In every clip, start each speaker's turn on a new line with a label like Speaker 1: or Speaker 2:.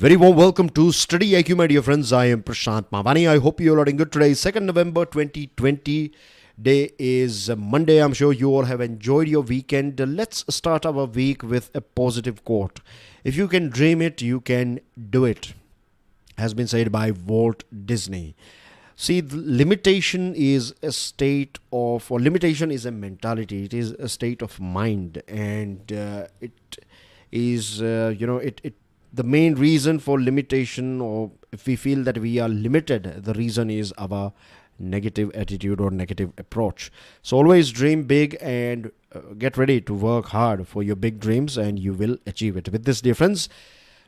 Speaker 1: Very warm welcome to StudyIQ, my dear friends. I am Prashant Mavani. I hope you all are doing good today. 2nd November 2020. Day is Monday. I'm sure you all have enjoyed your weekend. Let's start our week with a positive quote. If you can dream it, you can do it, has been said by Walt Disney. See, the limitation is a state of, or limitation is a mentality. It is a state of mind, and it is, it the main reason for limitation, or if we feel that we are limited, the reason is our negative attitude or negative approach. So always dream big and get ready to work hard for your big dreams, and you will achieve it. With this, dear friends,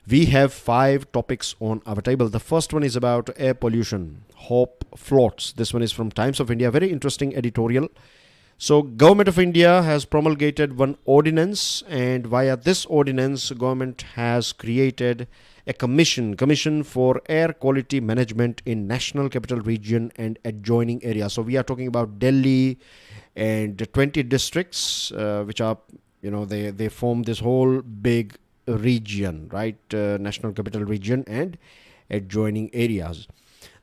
Speaker 1: we have 5 topics on our table. The first one is about air pollution. Hope floats. This one is from Times of India. Very interesting editorial. So Government of India has promulgated one ordinance, and via this ordinance, government has created a commission for air quality management in National Capital Region and adjoining areas. So we are talking about Delhi and 20 districts, which are, they form this whole big region, right? National Capital Region and adjoining areas.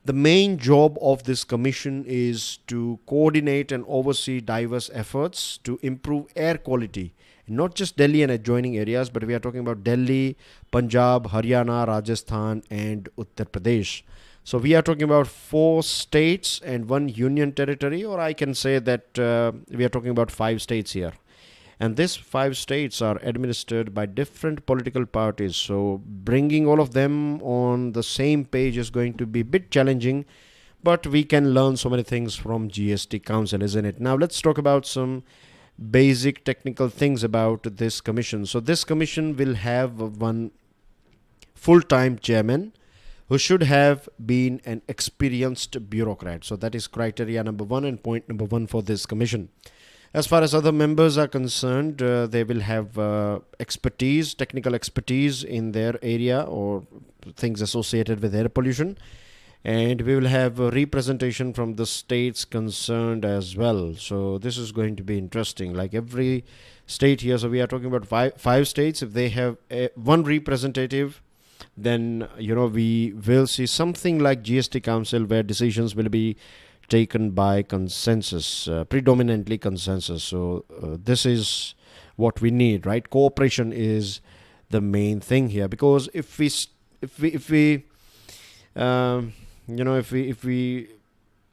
Speaker 1: The main job of this commission is to coordinate and oversee diverse efforts to improve air quality, not just Delhi and adjoining areas, but we are talking about Delhi, Punjab, Haryana, Rajasthan, and Uttar Pradesh. So we are talking about 4 states and 1 union territory, or I can say that we are talking about 5 states here. And these 5 states are administered by different political parties. So bringing all of them on the same page is going to be a bit challenging. But we can learn so many things from GST Council, isn't it? Now let's talk about some basic technical things about this commission. So this commission will have one full-time chairman who should have been an experienced bureaucrat. So that is criteria number 1 and point number 1 for this commission. As far as other members are concerned, they will have technical expertise in their area or things associated with air pollution. And we will have a representation from the states concerned as well. So this is going to be interesting. Like every state here, so we are talking about five states. If they have one representative, then, we will see something like GST Council where decisions will be taken by consensus, predominantly consensus. So this is what we need, right? Cooperation is the main thing here, because if we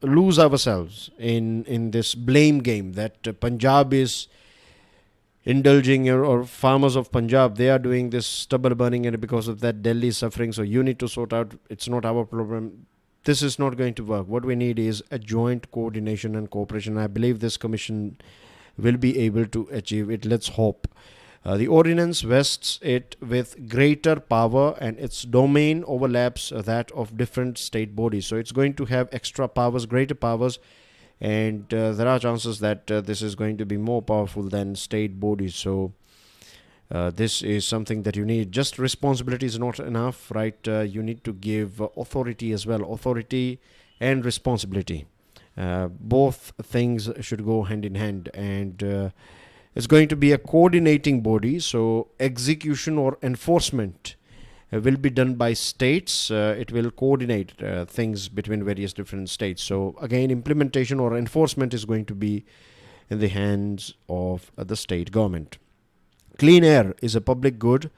Speaker 1: lose ourselves in this blame game that Punjab is indulging, or farmers of Punjab, they are doing this stubble burning, and because of that Delhi is suffering, so you need to sort out, it's not our problem. This is not going to work. What we need is a joint coordination and cooperation. I believe this commission will be able to achieve it. Let's hope. The ordinance vests it with greater power, and its domain overlaps that of different state bodies. So it's going to have extra powers, greater powers, and there are chances that this is going to be more powerful than state bodies. So this is something that you need. Just responsibility is not enough, right? You need to give authority as well. Authority and responsibility. Both things should go hand in hand. And it's going to be a coordinating body. So execution or enforcement will be done by states. It will coordinate things between various different states. So again, implementation or enforcement is going to be in the hands of the state government. Clean air is a public good,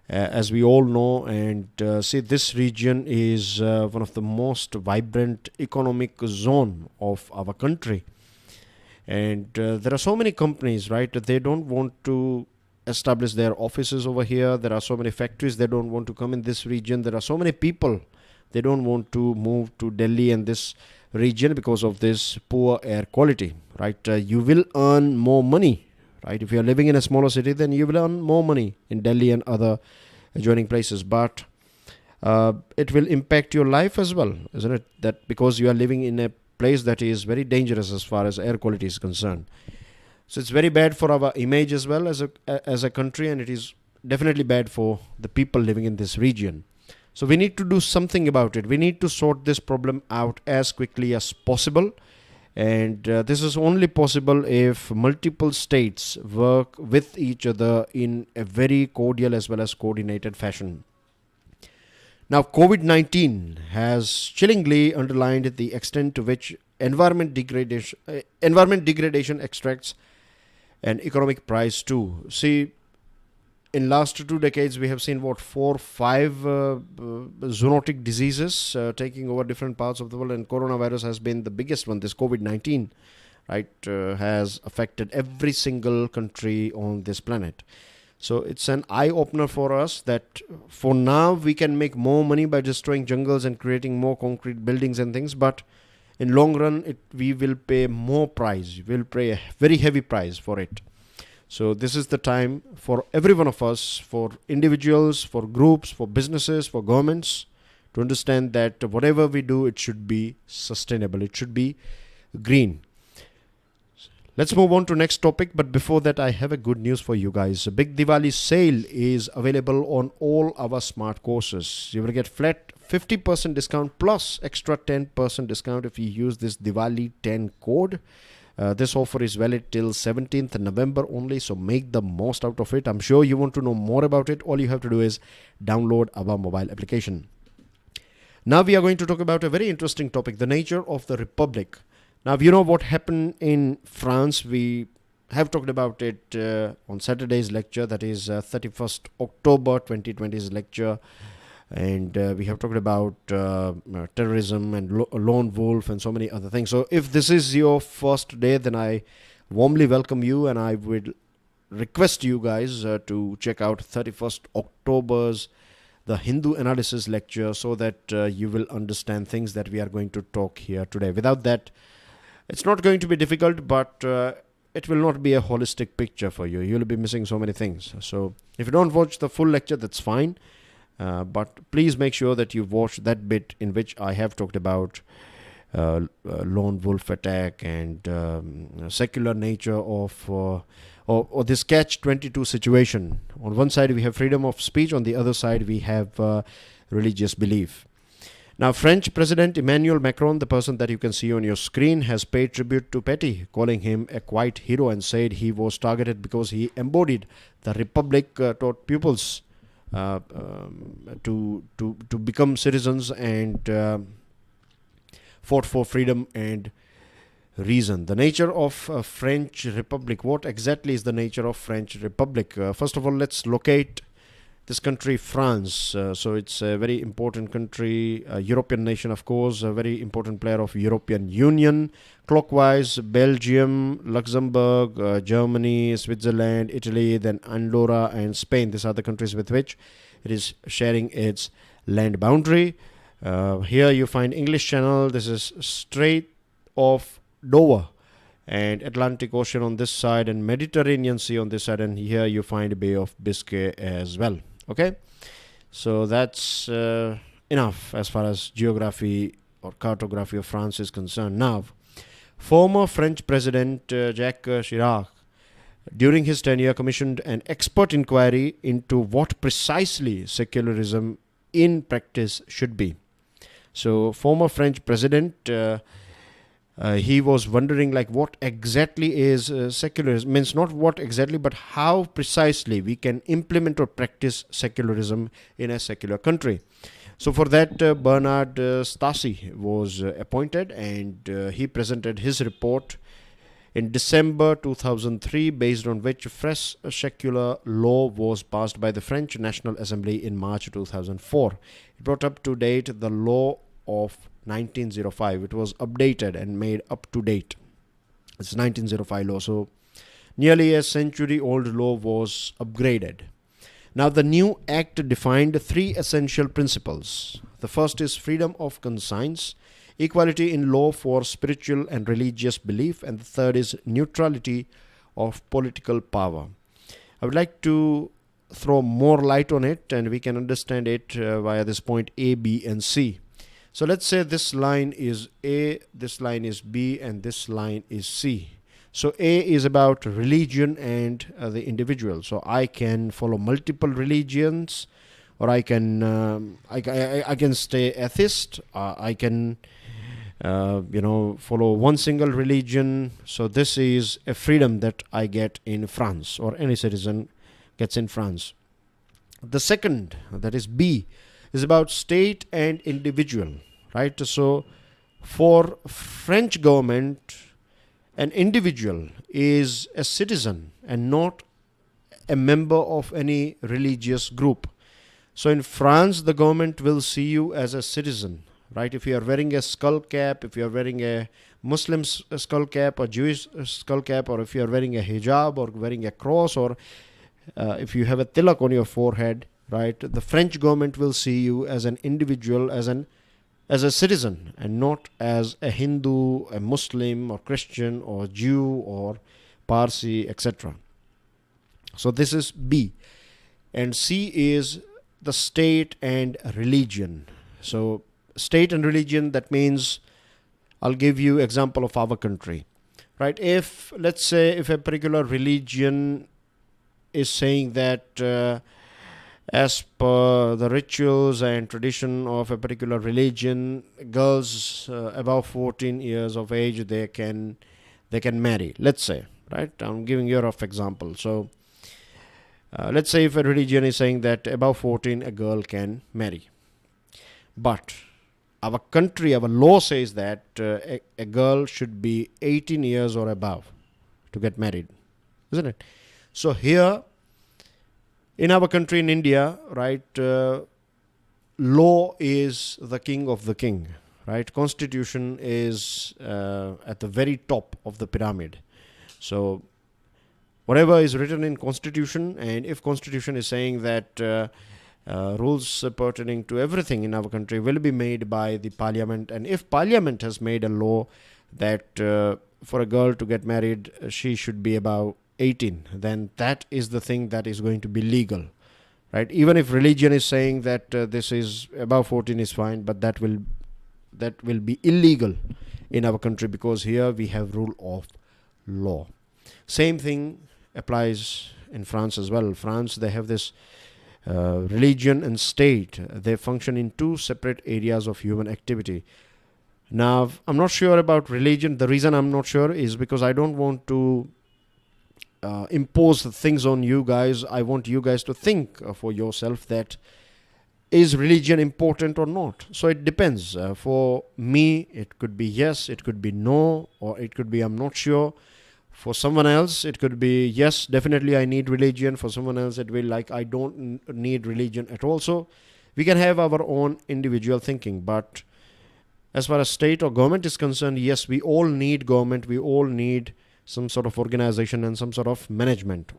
Speaker 1: as we all know, and see, this region is one of the most vibrant economic zone of our country. And there are so many companies, right? They don't want to establish their offices over here. There are so many factories. They don't want to come in this region. There are so many people. They don't want to move to Delhi and this region because of this poor air quality, right? You will earn more money. Right, if you are living in a smaller city, then you will earn more money in Delhi and other adjoining places. But it will impact your life as well, isn't it? That because you are living in a place that is very dangerous as far as air quality is concerned. So it's very bad for our image as well as a country, and it is definitely bad for the people living in this region. So we need to do something about it. We need to sort this problem out as quickly as possible. And this is only possible if multiple states work with each other in a very cordial as well as coordinated fashion. Now, COVID-19 has chillingly underlined the extent to which environment degradation extracts an economic price too. See, in last 2 decades, we have seen what 4, 5 zoonotic diseases taking over different parts of the world, and coronavirus has been the biggest one. This COVID-19, right, has affected every single country on this planet. So it's an eye-opener for us that for now we can make more money by destroying jungles and creating more concrete buildings and things, but in long run we will pay more price. We'll pay a very heavy price for it. So this is the time for every one of us, for individuals, for groups, for businesses, for governments, to understand that whatever we do, it should be sustainable. It should be green. Let's move on to next topic, but before that I have a good news for you guys. A big Diwali sale is available on all our smart courses. You will get flat 50% discount plus extra 10% discount if you use this Diwali 10 code. This offer is valid till 17th November only, so make the most out of it. I'm sure you want to know more about it. All you have to do is download our mobile application. Now we are going to talk about a very interesting topic, the nature of the republic. Now, you know what happened in France. We have talked about it on Saturday's lecture, that is 31st October 2020's lecture. And we have talked about terrorism and lone wolf and so many other things. So if this is your first day, then I warmly welcome you, and I would request you guys to check out 31st October's the Hindu analysis lecture, so that you will understand things that we are going to talk here today. Without that, it's not going to be difficult, but it will not be a holistic picture for you. You'll be missing so many things. So if you don't watch the full lecture, that's fine. But please make sure that you watch that bit in which I have talked about lone wolf attack and secular nature of or this catch-22 situation. On one side we have freedom of speech, on the other side we have religious belief. Now, French President Emmanuel Macron, the person that you can see on your screen, has paid tribute to Petit, calling him a quiet hero, and said he was targeted because he embodied the Republic, taught pupils to become citizens, and fought for freedom and reason. The nature of French Republic. What exactly is the nature of French Republic? First of all, let's locate this country, France. So it's a very important country, a European nation, of course, a very important player of European Union. Clockwise, Belgium, Luxembourg, Germany, Switzerland, Italy, then Andorra and Spain. These are the countries with which it is sharing its land boundary. Here you find English Channel. This is Strait of Dover and Atlantic Ocean on this side, and Mediterranean Sea on this side, and here you find Bay of Biscay as well. Okay, so that's enough as far as geography or cartography of France is concerned. Now, former French President Jacques Chirac, during his tenure, commissioned an expert inquiry into what precisely secularism in practice should be. So, former French President, he was wondering like what exactly is secularism. Means not what exactly, but how precisely we can implement or practice secularism in a secular country. So for that, Bernard Stasi was appointed, and he presented his report in December 2003, based on which fresh secular law was passed by the French National Assembly in March 2004. It brought up to date the law of 1905. It was updated and made up to date. It's 1905 law. So nearly a century old law was upgraded. Now the new act defined 3 essential principles. The first is freedom of conscience, equality in law for spiritual and religious belief, and the third is neutrality of political power. I would like to throw more light on it, and we can understand it via this point A, B and C. So let's say this line is A, this line is B, and this line is C. So A is about religion and the individual. So I can follow multiple religions, or I can stay atheist. I can follow one single religion. So this is a freedom that I get in France, or any citizen gets in France. The second, that is B, is about state and individual, right? So for French government, an individual is a citizen and not a member of any religious group. So in France, the government will see you as a citizen, right? If you are wearing a skull cap, if you are wearing a Muslim skull cap or Jewish skull cap, or if you are wearing a hijab or wearing a cross, or if you have a tilak on your forehead, right? The French government will see you as an individual, as a citizen, and not as a Hindu, a Muslim, or Christian, or Jew, or Parsi, etc. So this is B. And C is the state and religion. So state and religion, that means, I'll give you example of our country, right? If, let's say, if a particular religion is saying that as per the rituals and tradition of a particular religion, girls above 14 years of age, they can marry, let's say, right? I'm giving you a rough example. So let's say if a religion is saying that above 14 a girl can marry, but our country, our law says that a girl should be 18 years or above to get married, isn't it? So here in our country, in India, right, law is the king of the king, right? Constitution is at the very top of the pyramid. So whatever is written in Constitution, and if Constitution is saying that rules pertaining to everything in our country will be made by the Parliament, and if Parliament has made a law that for a girl to get married, she should be about 18, then that is the thing that is going to be legal, right? Even if religion is saying that this is above 14 is fine, but that will be illegal in our country, because here we have rule of law. Same thing applies in France as well. France, they have this religion and state. They function in two separate areas of human activity. Now, I'm not sure about religion. The reason I'm not sure is because I don't want to impose things on you guys. I want you guys to think for yourself that is religion important or not. So it depends. For me, it could be yes, it could be no, or it could be I'm not sure. For someone else, it could be yes, definitely I need religion. For someone else, it will like I don't need religion at all. So we can have our own individual thinking. But as far as state or government is concerned, yes, we all need government. We all need some sort of organization and some sort of management,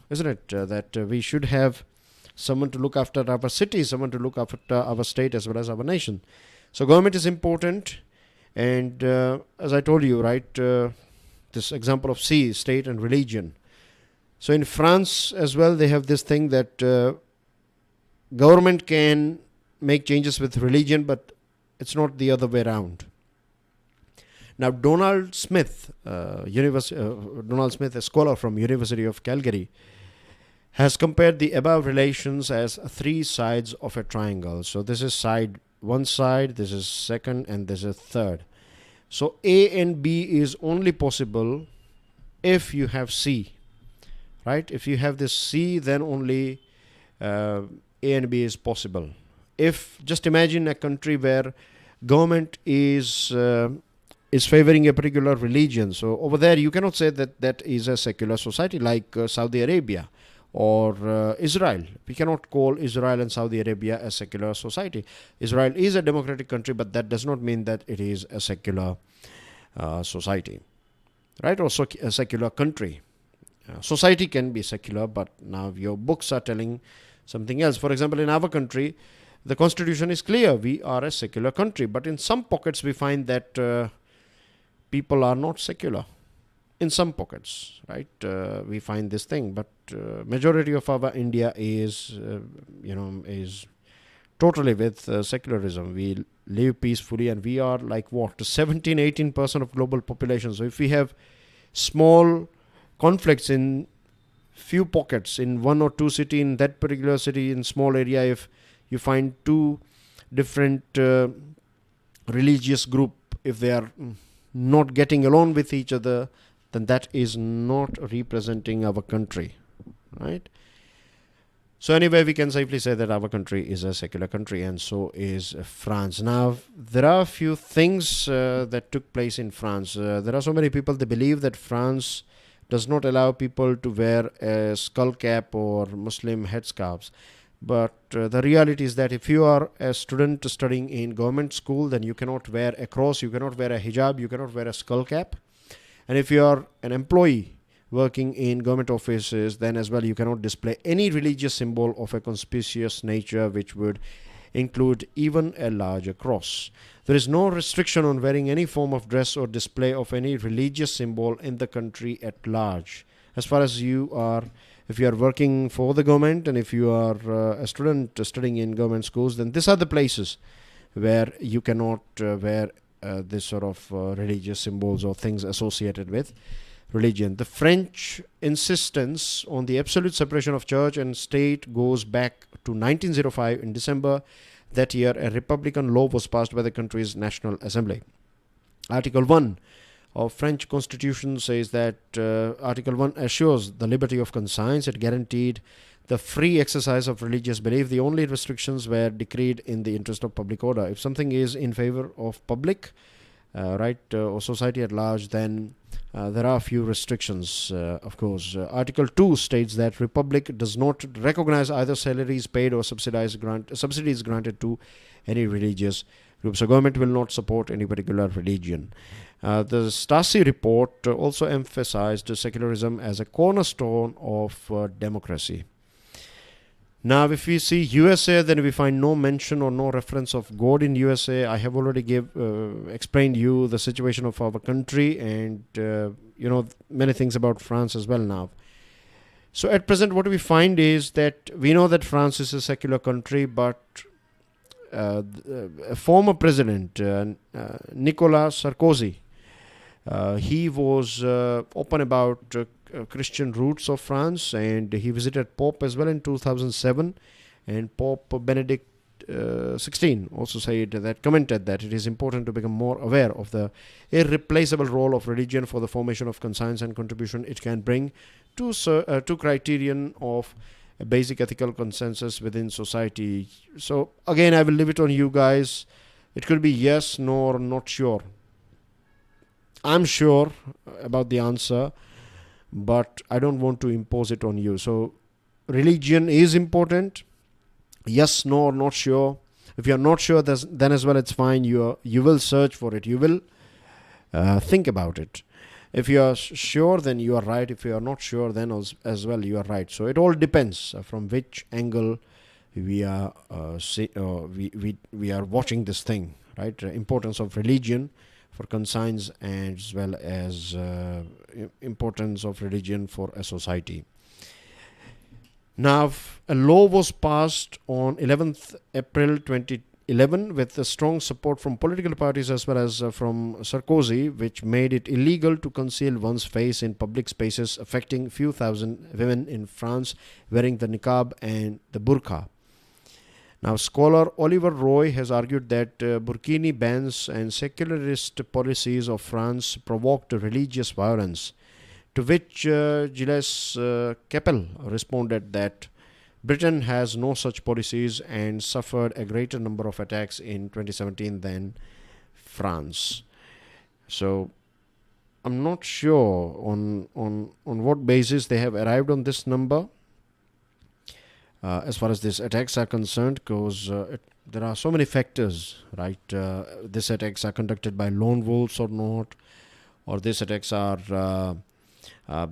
Speaker 1: isn't it? That we should have someone to look after our city, someone to look after our state as well as our nation. So government is important. And as I told you, right, this example of C, state and religion. So in France as well, they have this thing that government can make changes with religion, but it's not the other way around. Now, Donald Smith, a scholar from University of Calgary, has compared the above relations as three sides of a triangle. So this is one side, this is second, and this is third. So A and B is only possible if you have C, right? If you have this C, then only A and B is possible. If just imagine a country where government is favoring a particular religion, so over there you cannot say that that is a secular society, like Saudi Arabia or Israel. We cannot call Israel and Saudi Arabia a secular society. Israel is a democratic country, but that does not mean that it is a secular society, right? Or a secular country. Society can be secular, but now your books are telling something else. For example, in our country, the constitution is clear. We are a secular country, but in some pockets we find that people are not secular. In some pockets, right? We find this thing, but majority of our India is totally with secularism. We live peacefully, and we are like 17-18% of global population. So if we have small conflicts in few pockets, in one or two city, in that particular city, in small area, if you find two different religious group, if they are not getting along with each other, then that is not representing our country, right? So anyway, we can safely say that our country is a secular country, and so is France. Now, there are a few things that took place in France. There are so many people, they believe that France does not allow people to wear a skull cap or Muslim headscarves. But the reality is that if you are a student studying in government school, then you cannot wear a cross, you cannot wear a hijab, you cannot wear a skull cap. And if you are an employee working in government offices, then as well you cannot display any religious symbol of a conspicuous nature, which would include even a larger cross. There is no restriction on wearing any form of dress or display of any religious symbol in the country at large. As far as you are, if you are working for the government and if you are a student studying in government schools, then these are the places where you cannot wear this sort of religious symbols or things associated with religion. The French insistence on the absolute separation of church and state goes back to 1905. In December that year, a republican law was passed by the country's National Assembly. Article 1 of French Constitution says that Article 1 assures the liberty of conscience. It guaranteed the free exercise of religious belief. The only restrictions were decreed in the interest of public order. If something is in favor of public or society at large, then there are a few restrictions, of course. Article 2 states that Republic does not recognize either salaries paid or subsidies granted to any religious group. So government will not support any particular religion. The Stasi report also emphasized secularism as a cornerstone of democracy. Now, if we see USA, then we find no mention or no reference of God in USA. I have already explained you the situation of our country and, many things about France as well now. So at present, what we find is that we know that France is a secular country, but a former president, Nicolas Sarkozy, he was open about Christian roots of France, and he visited Pope as well in 2007, and Pope Benedict XVI also commented that it is important to become more aware of the irreplaceable role of religion for the formation of conscience and contribution it can bring to criterion of a basic ethical consensus within society. So again, I will leave it on you guys. It could be yes, no, or not sure. I'm sure about the answer, but I don't want to impose it on you. So religion is important. Yes, no, or not sure. If you're not sure, then as well it's fine. You will search for it. You will think about it. If you are sure, then you are right. If you are not sure, then as well you are right. So it all depends from which angle we are we are watching this thing, right? Importance of religion for conscience, as well as importance of religion for a society. Now, a law was passed on 11th April 2011 with the strong support from political parties as well as from Sarkozy, which made it illegal to conceal one's face in public spaces, affecting few thousand women in France wearing the niqab and the burqa. Now, scholar Oliver Roy has argued that burkini bans and secularist policies of France provoked religious violence, to which Gilles Keppel responded that Britain has no such policies and suffered a greater number of attacks in 2017 than France. So I'm not sure on what basis they have arrived on this number. As far as these attacks are concerned, because there are so many factors, right? These attacks are conducted by lone wolves or not, or these attacks are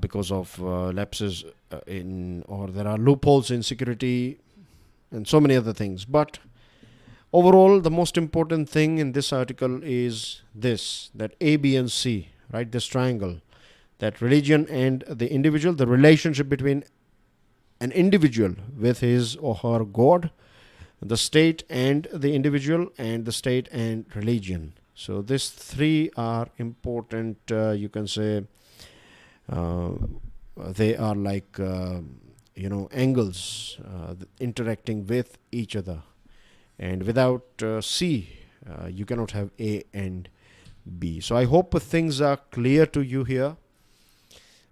Speaker 1: because of lapses or there are loopholes in security and so many other things. But overall, the most important thing in this article is this, that A, B, and C, right? This triangle, that religion and the individual, the relationship between an individual with his or her God, the state and the individual, and the state and religion. So these three are important, you can say. They are like angles interacting with each other, and without C you cannot have A and B. So I hope things are clear to you here.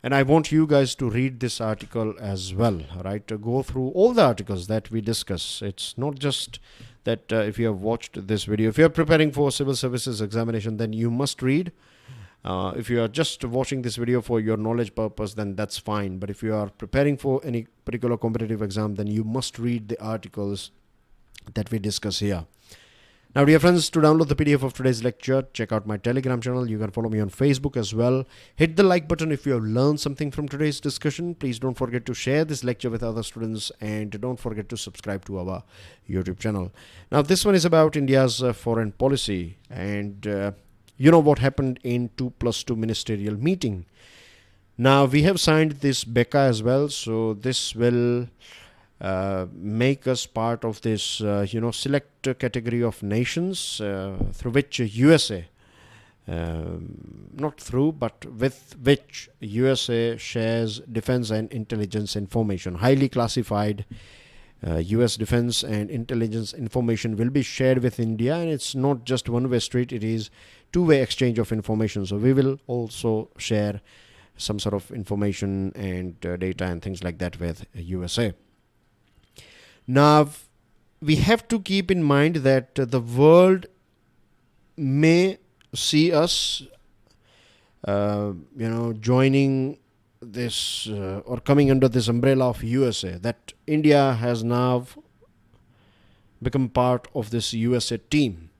Speaker 1: And I want you guys to read this article as well, right? To go through all the articles that we discuss. It's not just that if you have watched this video, if you are preparing for civil services examination, then you must read. If you are just watching this video for your knowledge purpose, then that's fine. But if you are preparing for any particular competitive exam, then you must read the articles that we discuss here. Now, dear friends, to download the PDF of today's lecture, check out my Telegram channel. You can follow me on Facebook as well. Hit the like button if you have learned something from today's discussion. Please don't forget to share this lecture with other students, and don't forget to subscribe to our YouTube channel. Now, this one is about India's foreign policy, and you know what happened in 2+2 ministerial meeting. Now, we have signed this BECA as well, so this will make us part of this select category of nations through which USA not through but with which USA shares defense and intelligence information. Highly classified US defense and intelligence information will be shared with India, and it's not just one-way street, it is two-way exchange of information. So we will also share some sort of information and data and things like that with USA. Now, we have to keep in mind that the world may see us, joining this or coming under this umbrella of USA, that India has now become part of this USA team.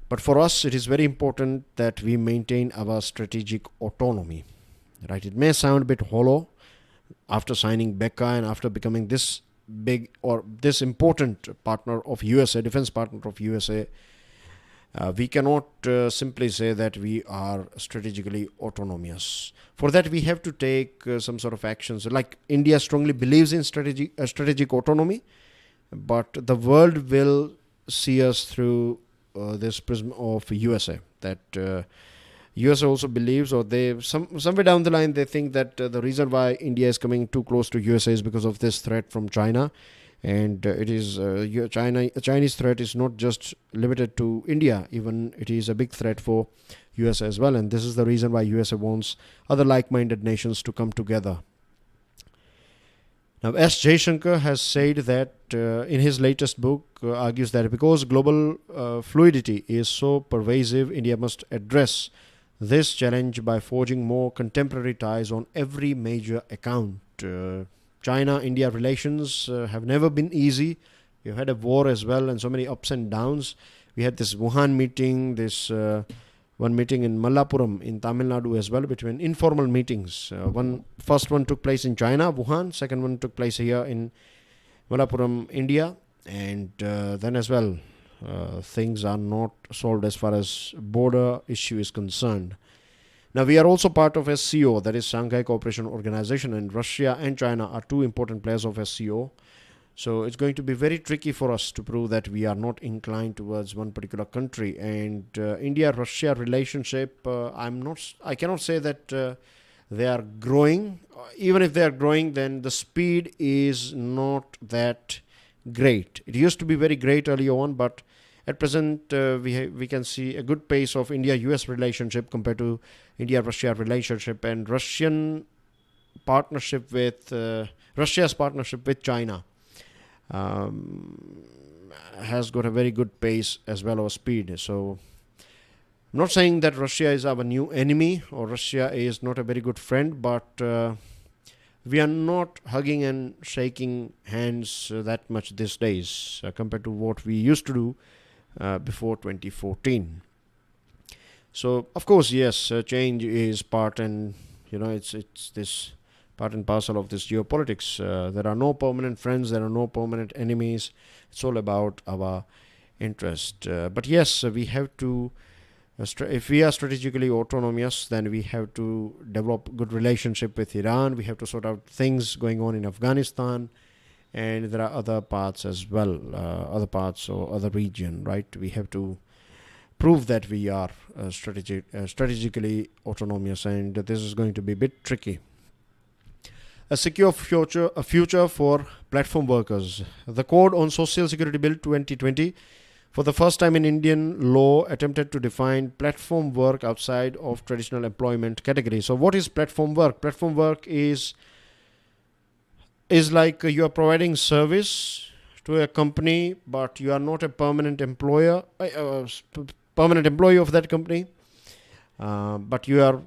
Speaker 1: But for us, it is very important that we maintain our strategic autonomy. Right? It may sound a bit hollow after signing BECA and after becoming this big or this important partner of USA, defense partner of USA. We cannot simply say that we are strategically autonomous. For that, we have to take some sort of actions. Like India strongly believes in strategic autonomy, but the world will see us through this prism of USA. That USA also believes, or they somewhere down the line they think that the reason why India is coming too close to USA is because of this threat from China. And it is Chinese threat is not just limited to India, even it is a big threat for US as well. And this is the reason why USA wants other like-minded nations to come together. Now, S. Jaishankar has said that in his latest book, argues that because global fluidity is so pervasive, India must address this challenge by forging more contemporary ties on every major account. China-India relations have never been easy. We've had a war as well, and so many ups and downs. We had this Wuhan meeting, this one meeting in Mallapuram in Tamil Nadu as well, between informal meetings. First one took place in China, Wuhan. Second one took place here in Mallapuram, India. And then as well, things are not solved as far as border issue is concerned. Now, we are also part of SCO, that is Shanghai Cooperation Organization, and Russia and China are two important players of SCO. So it's going to be very tricky for us to prove that we are not inclined towards one particular country. And India-Russia relationship, I cannot say that they are growing. Even if they are growing, then the speed is not that great. It used to be very great earlier on, but at present, we can see a good pace of India-US relationship compared to India-Russia relationship, and Russia's partnership with China has got a very good pace as well as speed. So I'm not saying that Russia is our new enemy or Russia is not a very good friend, but we are not hugging and shaking hands that much these days compared to what we used to do before 2014. So of course, yes, change is part, and it's this part and parcel of this geopolitics. There are no permanent friends, there are no permanent enemies. It's all about our interest. But yes, we have to, if we are strategically autonomous, then we have to develop good relationship with Iran. We have to sort out things going on in Afghanistan. And there are other parts as well, other parts or other region, right? We have to prove that we are strategically autonomous, and this is going to be a bit tricky. A secure future for platform workers. The Code on Social Security Bill 2020 for the first time in Indian law, attempted to define platform work outside of traditional employment category. So what is platform work? Platform work is like you are providing service to a company, but you are not a permanent employer, permanent employee of that company. But you are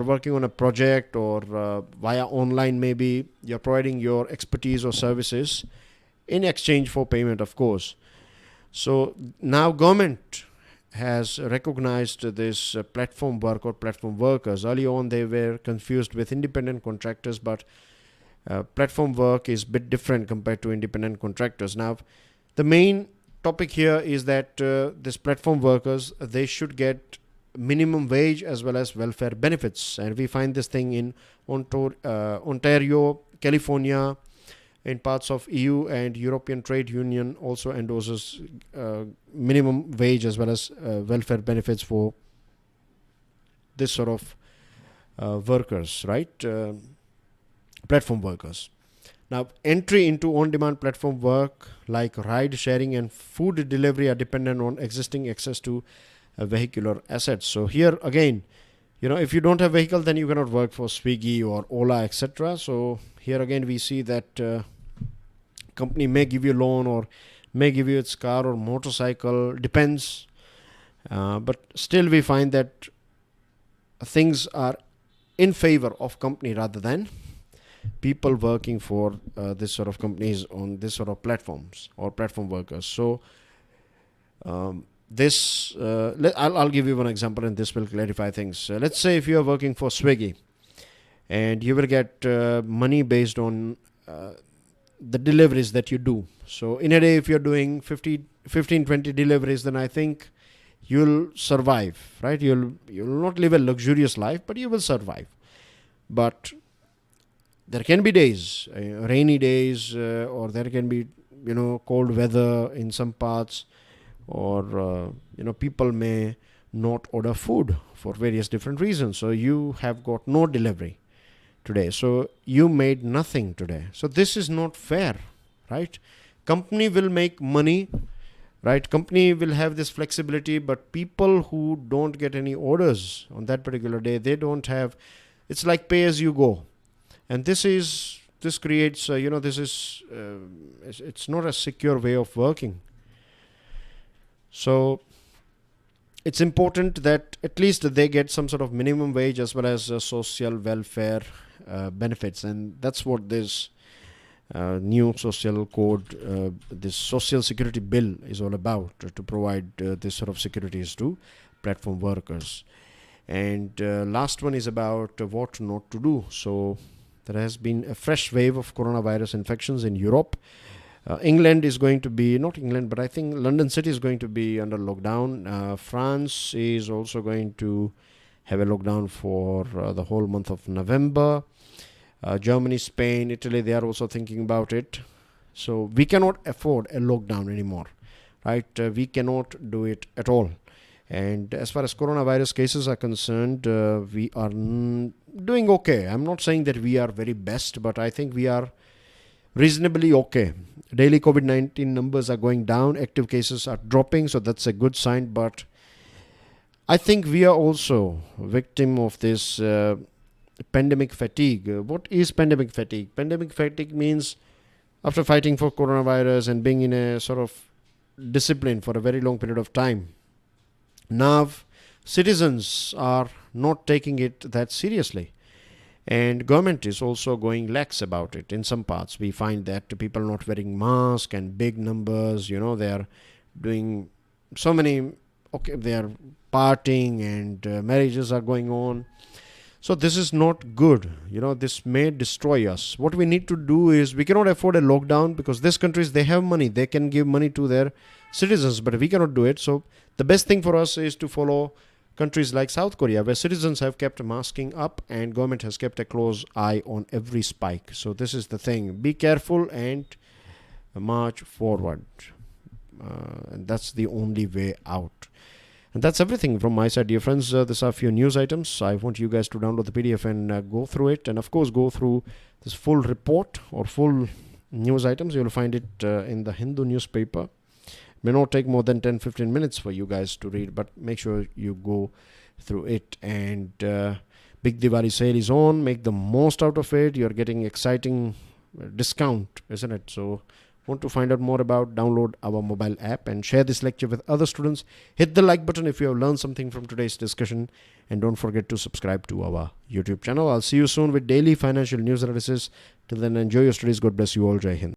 Speaker 1: working on a project, or via online, maybe you're providing your expertise or services in exchange for payment, of course. So now government has recognized this platform work or platform workers. Early on they were confused with independent contractors, but platform work is a bit different compared to independent contractors. Now the main topic here is that this platform workers, they should get minimum wage as well as welfare benefits, and we find this thing in Ontario, California, in parts of EU, and European Trade Union also endorses minimum wage as well as welfare benefits for this sort of workers, right? Platform workers. Now, entry into on-demand platform work like ride sharing and food delivery are dependent on existing access to vehicular assets. So here again, if you don't have vehicle, then you cannot work for Swiggy or Ola, etc. So here again we see that company may give you a loan or may give you its car or motorcycle, depends. But still we find that things are in favor of company rather than people working for this sort of companies on this sort of platforms or platform workers. So I'll give you one example, and this will clarify things. Let's say if you are working for Swiggy, and you will get money based on the deliveries that you do. So in a day, if you're doing 15, 20 deliveries, then I think you'll survive, right? You'll not live a luxurious life, but you will survive. But there can be days, rainy days, or there can be, cold weather in some parts, or, people may not order food for various different reasons. So you have got no delivery today. So you made nothing today. So this is not fair, right? Company will make money, right? Company will have this flexibility, but people who don't get any orders on that particular day, they don't have, it's like pay as you go. And this creates, it's not a secure way of working. So it's important that at least they get some sort of minimum wage as well as social welfare benefits. And that's what this new social code, this social security bill is all about, to provide this sort of securities to platform workers. And last one is about what not to do. So there has been a fresh wave of coronavirus infections in Europe. England is going to be, not England, but I think London City is going to be under lockdown. France is also going to have a lockdown for the whole month of November. Germany, Spain, Italy, they are also thinking about it. So we cannot afford a lockdown anymore, right? We cannot do it at all. And as far as coronavirus cases are concerned, we are doing okay. I'm not saying that we are very best, but I think we are reasonably okay. Daily COVID-19 numbers are going down. Active cases are dropping, so that's a good sign. But I think we are also victim of this pandemic fatigue. What is pandemic fatigue? Pandemic fatigue means after fighting for coronavirus and being in a sort of discipline for a very long period of time, now citizens are not taking it that seriously, and government is also going lax about it. In some parts we find that people are not wearing masks and big numbers, they are doing so many, they are partying, and marriages are going on. So this is not good. This may destroy us. What we need to do is, we cannot afford a lockdown because these countries, they have money. They can give money to their citizens, but we cannot do it. So the best thing for us is to follow countries like South Korea, where citizens have kept masking up and government has kept a close eye on every spike. So this is the thing. Be careful and march forward. And that's the only way out. And that's everything from my side, dear friends. These are a few news items. I want you guys to download the PDF and go through it. And of course, go through this full report or full news items. You'll find it in the Hindu newspaper. may not take more than 10-15 minutes for you guys to read, but make sure you go through it. And Big Diwali sale is on. Make the most out of it. You're getting exciting discount, isn't it? So want to find out more about, download our mobile app and share this lecture with other students. Hit the like button if you have learned something from today's discussion, and don't forget to subscribe to our YouTube channel. I'll see you soon with daily financial news analysis. Till then, enjoy your studies. God bless you all. Jai Hind.